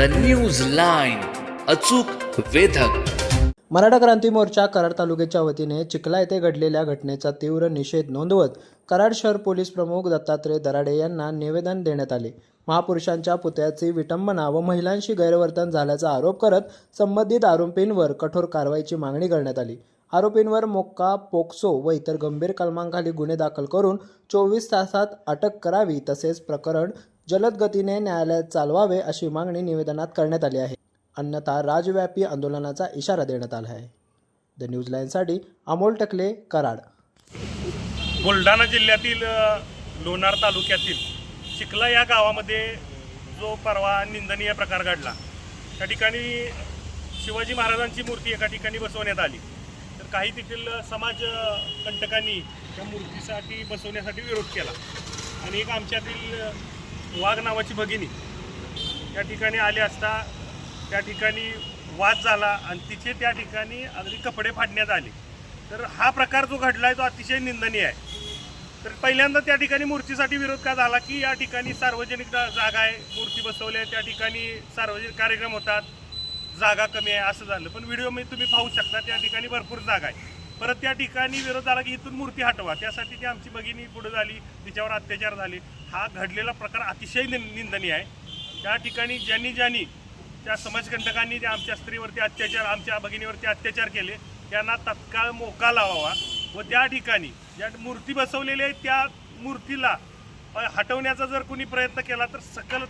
News line, अचूक वेधक. मराठा क्रांती मोर्चा कराड तालुक्याच्या वतीने चिखला येथे घडलेल्या घटनेचा तीव्र निषेध नोंदवत कराड शहर पोलीस प्रमुख दत्तात्रय दराडे यांना निवेदन देण्यात आले. महापुरुषांच्या पुतळ्याची विटंबना व महिलांशी गैरवर्तन झाल्याचा आरोप करत संबंधित आरोपींवर कठोर कारवाईची मागणी करण्यात आली. आरोपींवर मोक्का, पोक्सो व इतर गंभीर कलमांखाली गुन्हे दाखल करून 24 तासात अटक करावी, तसेच प्रकरण जलद गतीने न्यायालयात चालवावे अशी मागणी निवेदनात करण्यात आली आहे. अन्यथा राज्यव्यापी आंदोलनाचा इशारा देण्यात आला आहे. द न्यूज लाईनसाठी अमोल टकले, कराड. बुलढाणा जिल्ह्यातील लोणार तालुक्यातील चिखला या गावामध्ये जो परवा निंदनीय प्रकार घडला, त्या ठिकाणी शिवाजी महाराजांची मूर्ती एका ठिकाणी बसवण्यात आली. तर काही तेथील समाजकंटकांनी त्या मूर्तीसाठी बसवण्यासाठी विरोध केला आणि एक आमच्यातील वाघ नावाची भगिनी त्या ठिकाणी आली असता त्या ठिकाणी वाद झाला आणि तिचे त्या ठिकाणी अगदी कपडे फाडण्यात आले. तर हा प्रकार जो घडला आहे तो अतिशय निंदनीय आहे. तर पहिल्यांदा त्या ठिकाणी मूर्तीसाठी विरोध का झाला की या ठिकाणी सार्वजनिक जागा आहे, मूर्ती बसवली आहे, त्या ठिकाणी सार्वजनिक कार्यक्रम होतात, जागा कमी आहे असं झालं. पण व्हिडिओमध्ये तुम्ही पाहू शकता त्या ठिकाणी भरपूर जागा आहे. परत त्या ठिकाणी विरोध झाला की इथून मूर्ती हटवा, त्यासाठी ती आमची भगिनी पुढे झाली, तिच्यावर अत्याचार झाले. हा घडलेला प्रकार अतिशय निंदनीय आहे. त्या ठिकाणी ज्यांनी त्या समाजकंटकांनी त्या आमच्या स्त्रीवरती अत्याचार, आमच्या भगिनीवरती अत्याचार केले, त्यांना तत्काळ मोका लावावा व त्या ठिकाणी ज्या मूर्ती बसवलेल्या आहेत त्या मूर्तीला हटवण्याचा जर कोणी प्रयत्न केला तर सकल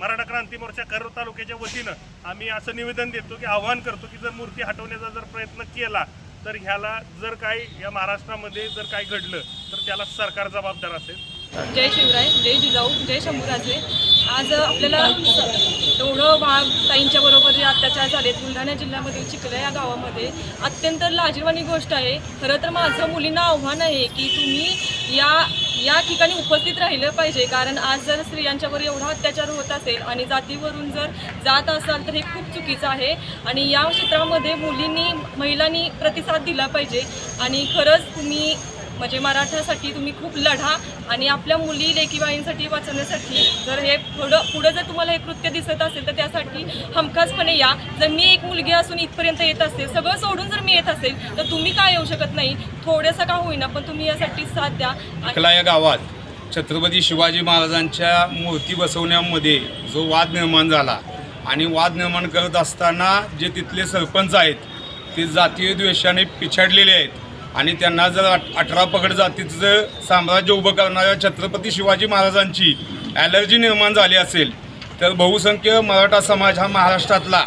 मराठा क्रांती मोर्चा कराड तालुक्याच्या वतीनं आम्ही असं निवेदन देतो की आवाहन करतो की जर मूर्ती हटवण्याचा जर प्रयत्न केला तर ह्याला जर काही या महाराष्ट्रामध्ये जर काही घडलं तर त्याला सरकार जबाबदार असेल. जय शिवराय, जय जिजाऊ, जय शंभूराजे. आज आपल्याला एवढं ताईंच्या बरोबर जे अत्याचार झाले बुलढाणा जिल्ह्यामधील चिखला या गावामध्ये अत्यंत लाजिरवाणी गोष्ट आहे. खरं तर माझं मुलींना आव्हान आहे की तुम्ही या ठिकाणी उपस्थित राहिलं पाहिजे, कारण आज जर स्त्रियांच्यावर एवढा अत्याचार होत असेल आणि जातीवरून जर जात असाल तर हे खूप चुकीचं आहे आणि या क्षेत्रामध्ये महिलांनी प्रतिसाद दिला पाहिजे. आणि खरंच तुम्ही म्हणजे मराठासाठी तुम्ही खूप लढा आणि आपल्या मुली लेकीबाईंसाठी वाचवण्यासाठी जर हे पुढं जर तुम्हाला हे कृत्य दिसत असेल तर त्यासाठी हमखासपणे या. जर मी एक मुलगी असून इथपर्यंत येत असेल, सगळं सोडून जर मी येत असेल तर तुम्ही काय येऊ शकत नाही? थोडंसं का होईना पण तुम्ही यासाठी साथ द्या. चिखला या गावात छत्रपती शिवाजी महाराजांच्या मूर्ती बसवण्यामध्ये जो वाद निर्माण झाला आणि वाद निर्माण करत असताना जे तिथले सरपंच आहेत ते जातीय द्वेषाने पिछाडलेले आहेत आणि त्यांना जर 18 पगड जातीचं साम्राज्य उभं करणाऱ्या छत्रपती शिवाजी महाराजांची ॲलर्जी निर्माण झाली असेल तर बहुसंख्य मराठा समाज हा महाराष्ट्रातला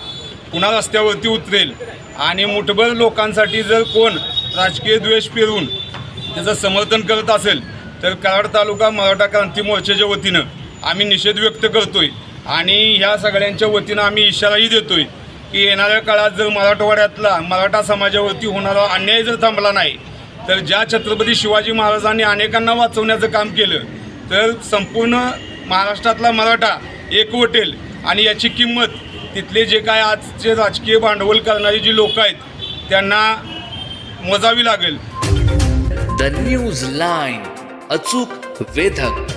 पुन्हा रस्त्यावरती उतरेल आणि मुठभर लोकांसाठी जर कोण राजकीय द्वेष पेरून त्याचं समर्थन करत असेल तर कराड तालुका मराठा क्रांती मोर्चाच्या वतीनं आम्ही निषेध व्यक्त करतोय आणि ह्या सगळ्यांच्या वतीनं आम्ही इशाराही देतोय की येणाऱ्या काळात जर मराठवाड्यातला मराठा समाजावरती होणारा अन्याय जर थांबला नाही तर ज्या छत्रपती शिवाजी महाराजांनी अनेकांना वाचवण्याचं काम केलं तर संपूर्ण महाराष्ट्रातला मराठा एकवटेल आणि याची किंमत तिथले जे काय आजचे राजकीय भांडवल करणारी जी लोक आहेत त्यांना मोजावी लागेल. द न्यूज लाईन, अचूक वेधक.